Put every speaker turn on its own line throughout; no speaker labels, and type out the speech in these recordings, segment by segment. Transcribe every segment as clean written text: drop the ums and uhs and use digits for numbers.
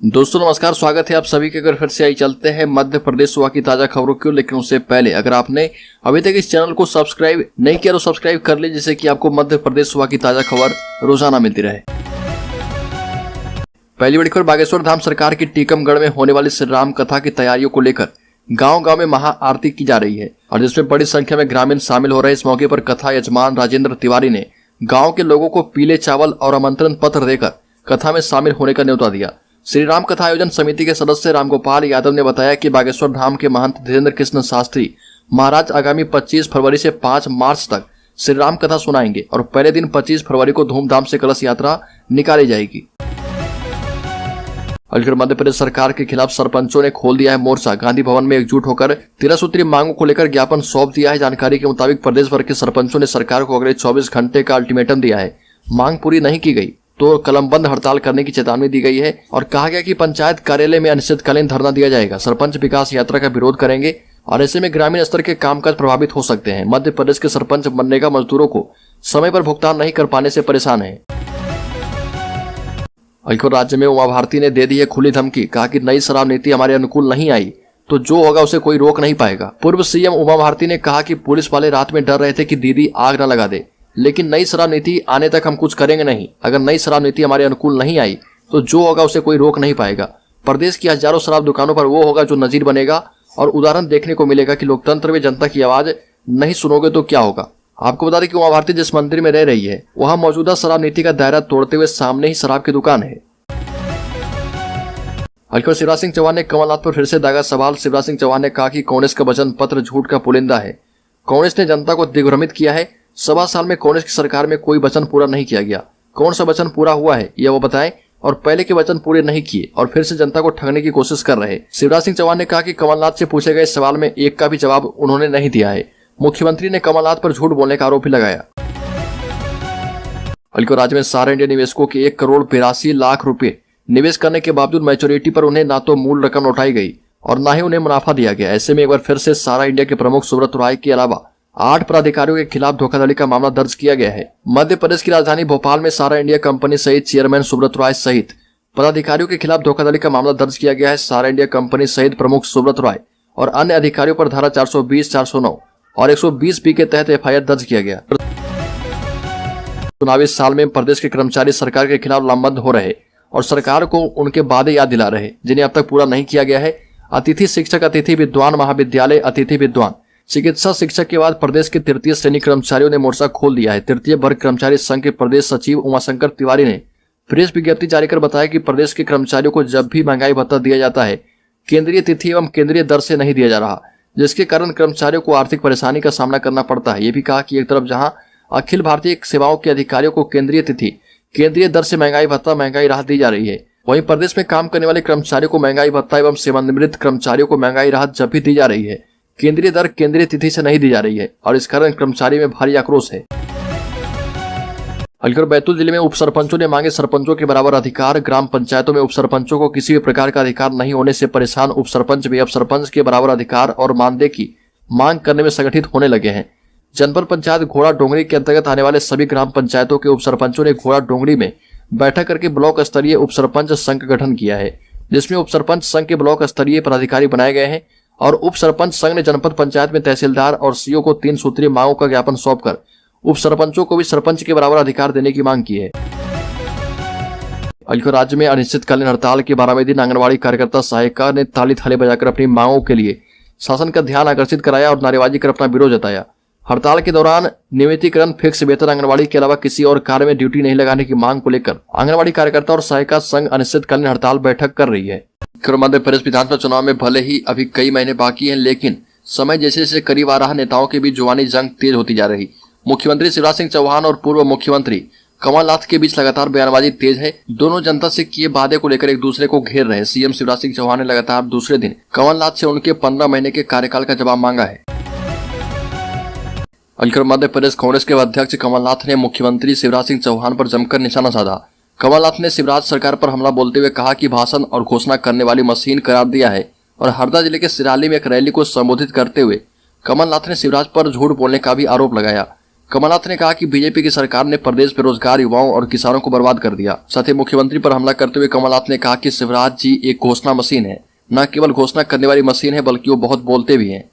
दोस्तों नमस्कार, स्वागत है आप सभी के। अगर फिर से आई चलते हैं मध्य प्रदेश सुबह की ताजा खबरों की ओर। लेकिन उससे पहले अगर आपने अभी तक इस चैनल को सब्सक्राइब नहीं किया तो सब्सक्राइब कर ले, जिससे कि आपको मध्य प्रदेश सुबह की ताजा खबर रोजाना मिलती रहे। पहली बड़ी खबर, बागेश्वर धाम सरकार की टीकमगढ़ में होने वाली श्री राम कथा की तैयारियों को लेकर गांव-गांव में महा आरती की जा रही है और जिसमें बड़ी संख्या में ग्रामीण शामिल हो रहे। इस मौके पर कथा यजमान राजेंद्र तिवारी ने गाँव के लोगों को पीले चावल और आमंत्रण पत्र देकर कथा में शामिल होने का न्योता दिया। श्री राम कथा आयोजन समिति के सदस्य रामगोपाल यादव ने बताया कि बागेश्वर धाम के महंत धीरेन्द्र कृष्ण शास्त्री महाराज आगामी 25 फरवरी से 5 मार्च तक श्री राम कथा सुनाएंगे और पहले दिन 25 फरवरी को धूमधाम से कलश यात्रा निकाली जाएगी। मध्य प्रदेश सरकार के खिलाफ सरपंचों ने खोल दिया है मोर्चा। गांधी भवन में एकजुट होकर 13 सूत्री मांगों को लेकर ज्ञापन सौंप दिया है। जानकारी के मुताबिक प्रदेश भर के सरपंचों ने सरकार को अगले 24 घंटे का अल्टीमेटम दिया है। मांग पूरी नहीं की गई तो कलमबंद हड़ताल करने की चेतावनी दी गई है और कहा गया कि पंचायत कार्यालय में अनिश्चितकालीन धरना दिया जाएगा। सरपंच विकास यात्रा का विरोध करेंगे और ऐसे में ग्रामीण स्तर के कामकाज प्रभावित हो सकते हैं। मध्य प्रदेश के सरपंच मनरेगा मजदूरों को समय पर भुगतान नहीं कर पाने से परेशान है। राज्य में उमा भारती ने दे दी है खुली धमकी। कहा कि नई शराब नीति हमारे अनुकूल नहीं आई तो जो होगा उसे कोई रोक नहीं पाएगा। पूर्व सीएम उमा भारती ने कहा कि पुलिस वाले रात में डर रहे थे कि दीदी आग न लगा दे, लेकिन नई शराब नीति आने तक हम कुछ करेंगे नहीं। अगर नई शराब नीति हमारे अनुकूल नहीं आई तो जो होगा उसे कोई रोक नहीं पाएगा। प्रदेश की हजारों शराब दुकानों पर वो होगा जो नजीर बनेगा और उदाहरण देखने को मिलेगा कि लोकतंत्र में जनता की आवाज नहीं सुनोगे तो क्या होगा। आपको बता दें कि उमा भारती जिस मंदिर में रह रही है वहां मौजूदा शराब नीति का दायरा तोड़ते हुए सामने ही शराब की दुकान है। शिवराज सिंह चौहान ने कमलनाथ पर फिर से दागा सवाल। शिवराज सिंह चौहान ने कहा कि कांग्रेस का वचन पत्र झूठ का पुलिंदा है। कांग्रेस ने जनता को दिग्भ्रमित किया है। 7 साल में कांग्रेस की सरकार में कोई वचन पूरा नहीं किया गया। कौन सा वचन पूरा हुआ है यह वो बताएं और पहले के वचन पूरे नहीं किए और फिर से जनता को ठगने की कोशिश कर रहे। शिवराज सिंह चौहान ने कहा कि कमलनाथ से पूछे गए सवाल में एक का भी जवाब उन्होंने नहीं दिया है। मुख्यमंत्री ने कमलनाथ पर झूठ बोलने का आरोप भी लगाया। राज्य में सारे इंडिया निवेशकों के 1 करोड़ 82 लाख रुपए निवेश करने के बावजूद मैच्योरिटी पर उन्हें ना तो मूल रकम लौटाई गई और ना ही उन्हें मुनाफा दिया गया। ऐसे में एक बार फिर से सारा इंडिया के प्रमुख सुब्रत राय के अलावा 8 पदाधिकारियों के खिलाफ धोखाधड़ी का मामला दर्ज किया गया है। मध्य प्रदेश की राजधानी भोपाल में सारा इंडिया कंपनी सहित चेयरमैन सुब्रत राय सहित पदाधिकारियों के खिलाफ धोखाधड़ी का मामला दर्ज किया गया है। सारा इंडिया कंपनी सहित प्रमुख सुब्रत राय और अन्य अधिकारियों पर धारा 420, 409 और 120B के तहत FIR दर्ज किया गया। चुनावी साल में प्रदेश के कर्मचारी सरकार के खिलाफ लामबंद हो रहे और सरकार को उनके वादे याद दिला रहे जिन्हें अब तक पूरा नहीं किया गया है। अतिथि शिक्षक, अतिथि विद्वान महाविद्यालय, अतिथि विद्वान चिकित्सा शिक्षक के बाद प्रदेश के तृतीय श्रेणी कर्मचारियों ने मोर्चा खोल दिया है। तृतीय वर्ग कर्मचारी संघ के प्रदेश सचिव उमाशंकर तिवारी ने प्रेस विज्ञप्ति जारी कर बताया कि प्रदेश के कर्मचारियों को जब भी महंगाई भत्ता दिया जाता है केंद्रीय तिथि एवं केंद्रीय दर से नहीं दिया जा रहा, जिसके कारण कर्मचारियों को आर्थिक परेशानी का सामना करना पड़ता है। ये भी कहा कि एक तरफ जहाँ अखिल भारतीय सेवाओं के अधिकारियों को केंद्रीय तिथि केंद्रीय दर से महंगाई भत्ता महंगाई राहत दी जा रही है, वहीं प्रदेश में काम करने वाले कर्मचारियों को महंगाई भत्ता एवं सेवानिवृत्त कर्मचारियों को महंगाई राहत जब भी दी जा रही है केंद्रीय दर केंद्रीय तिथि से नहीं दी जा रही है और इस कारण कर्मचारी में भारी आक्रोश है। बैतूल जिले में उप सरपंचों ने मांगे सरपंचों के बराबर अधिकार। ग्राम पंचायतों में उप सरपंचों को किसी भी प्रकार का अधिकार नहीं होने से परेशान उप सरपंच भी अब सरपंच के बराबर अधिकार और मानदेय की मांग करने में संगठित होने लगे हैं। जनपद पंचायत घोड़ा डोंगरी के अंतर्गत आने वाले सभी ग्राम पंचायतों के उप सरपंचों ने घोड़ा डोंगरी में बैठक करके ब्लॉक स्तरीय उप सरपंच संघ का गठन किया है, जिसमें उप सरपंच संघ के ब्लॉक स्तरीय पदाधिकारी बनाए गए हैं और उप सरपंच संघ ने जनपद पंचायत में तहसीलदार और सीओ को 3 सूत्रीय मांगों का ज्ञापन सौंपकर उप सरपंचों को भी सरपंच के बराबर अधिकार देने की मांग की है। राज्य में अनिश्चितकालीन हड़ताल के 12वें दिन आंगनबाड़ी कार्यकर्ता सहायिका ने ताली थाली बजाकर अपनी मांगों के लिए शासन का ध्यान आकर्षित कराया और नारेबाजी कर अपना विरोध जताया। हड़ताल के दौरान नियमितीकरण, फिक्स वेतन, आंगनबाड़ी के अलावा किसी और कार्य में ड्यूटी नहीं लगाने की मांग को लेकर आंगनबाड़ी कार्यकर्ता और सहायिका संघ अनिश्चितकालीन हड़ताल बैठक कर रही है। मध्य प्रदेश विधानसभा चुनाव में भले ही अभी कई महीने बाकी हैं, लेकिन समय जैसे जैसे करीब आ रहा, नेताओं के बीच जुबानी जंग तेज होती जा रही। मुख्यमंत्री शिवराज सिंह चौहान और पूर्व मुख्यमंत्री कमलनाथ के बीच लगातार बयानबाजी तेज है। दोनों जनता से किए वादे को लेकर एक दूसरे को घेर रहे। सीएम शिवराज सिंह चौहान ने लगातार दूसरे दिन कमलनाथ से उनके 15 महीने के कार्यकाल का जवाब मांगा है। मध्य प्रदेश कांग्रेस के अध्यक्ष कमलनाथ ने मुख्यमंत्री शिवराज सिंह चौहान पर जमकर निशाना साधा। कमलनाथ ने शिवराज सरकार पर हमला बोलते हुए कहा कि भाषण और घोषणा करने वाली मशीन करार दिया है और हरदा जिले के सिराली में एक रैली को संबोधित करते हुए कमलनाथ ने शिवराज पर झूठ बोलने का भी आरोप लगाया। कमलनाथ ने कहा कि बीजेपी की सरकार ने प्रदेश में रोजगार, युवाओं और किसानों को बर्बाद कर दिया। साथ ही मुख्यमंत्री पर हमला करते हुए कमलनाथ ने कहा कि शिवराज जी एक घोषणा मशीन है, न केवल घोषणा करने वाली मशीन है बल्कि वो बहुत बोलते भी हैं।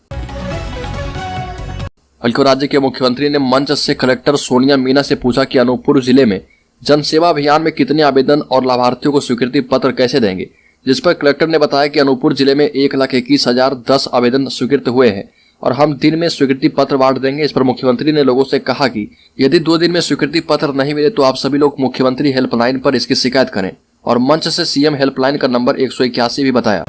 बल्कि राज्य के मुख्यमंत्री ने मंच से कलेक्टर सोनिया मीना से पूछा कि अनूपपुर जिले में जन सेवा अभियान में कितने आवेदन और लाभार्थियों को स्वीकृति पत्र कैसे देंगे, जिस पर कलेक्टर ने बताया कि अनूपपुर जिले में 1,21,010 आवेदन स्वीकृत हुए हैं और हम दिन में स्वीकृति पत्र बांट देंगे। इस पर मुख्यमंत्री ने लोगों से कहा कि यदि 2 दिन में स्वीकृति पत्र नहीं मिले तो आप सभी लोग मुख्यमंत्री हेल्पलाइन पर इसकी शिकायत करें और मंच से सीएम हेल्पलाइन का नंबर 181 भी बताया।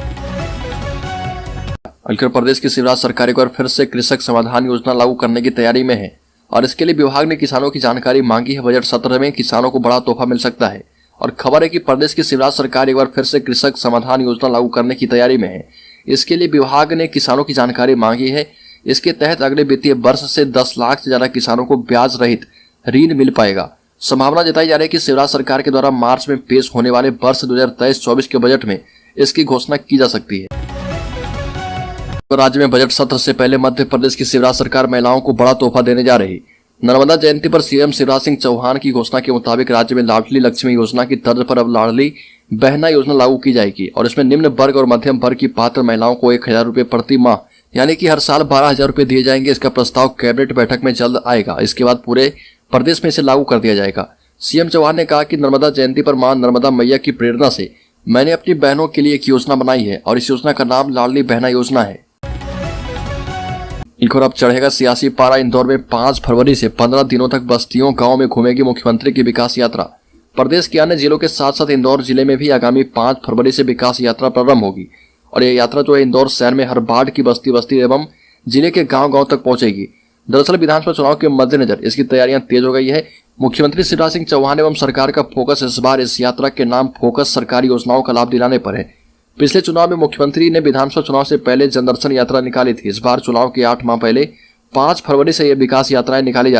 उत्तर प्रदेश की शिवराज सरकार एक बार फिर से कृषक समाधान योजना लागू करने की तैयारी में है और इसके लिए विभाग ने किसानों की जानकारी मांगी है। बजट सत्र में किसानों को बड़ा तोहफा मिल सकता है और खबर है कि प्रदेश की शिवराज सरकार एक बार फिर से कृषक समाधान योजना लागू करने की तैयारी में है। इसके लिए विभाग ने किसानों की जानकारी मांगी है। इसके तहत अगले वित्तीय वर्ष से 10 लाख से ज्यादा किसानों को ब्याज रहित ऋण मिल पाएगा। संभावना जताई जा रही है कि शिवराज सरकार के द्वारा मार्च में पेश होने वाले वर्ष 2023-24 के बजट में इसकी घोषणा की जा सकती है। राज्य में बजट सत्र से पहले मध्य प्रदेश की शिवराज सरकार महिलाओं को बड़ा तोहफा देने जा रही। नर्मदा जयंती पर सीएम शिवराज सिंह चौहान की घोषणा के मुताबिक राज्य में लाडली लक्ष्मी योजना की तर्ज पर अब लाडली बहना योजना लागू की जाएगी और इसमें निम्न वर्ग और मध्यम वर्ग की पात्र महिलाओं को 1,000 रुपए प्रति माह यानी कि हर साल 12,000 रुपए दिए जाएंगे। इसका प्रस्ताव कैबिनेट बैठक में जल्द आएगा। इसके बाद पूरे प्रदेश में इसे लागू कर दिया जाएगा। सीएम चौहान ने कहा कि नर्मदा जयंती पर मां नर्मदा मैया की प्रेरणा से मैंने अपनी बहनों के लिए एक योजना बनाई है और इस योजना का नाम लाडली बहना योजना है। एक और अब चढ़ेगा सियासी पारा। इंदौर में 5 फरवरी से 15 दिनों तक बस्तियों गांव में घूमेगी मुख्यमंत्री की विकास यात्रा। प्रदेश के अन्य जिलों के साथ साथ इंदौर जिले में भी आगामी 5 फरवरी से विकास यात्रा प्रारंभ होगी और यह यात्रा जो है इंदौर शहर में हर बाढ़ की बस्ती बस्ती एवं जिले के गांव-गांव तक पहुंचेगी। दरअसल विधानसभा चुनाव के मद्देनजर इसकी तैयारियां तेज हो गई है। मुख्यमंत्री शिवराज सिंह चौहान एवं सरकार का फोकस इस बार इस यात्रा के नाम फोकस सरकारी योजनाओं का लाभ दिलाने पर है। पिछले चुनाव में मुख्यमंत्री ने विधानसभा चुनाव से पहले जनदर्शन यात्रा निकाली थी। इस बार चुनाव के 8 माह पहले 5 फरवरी से यह विकास यात्राएं निकाली जा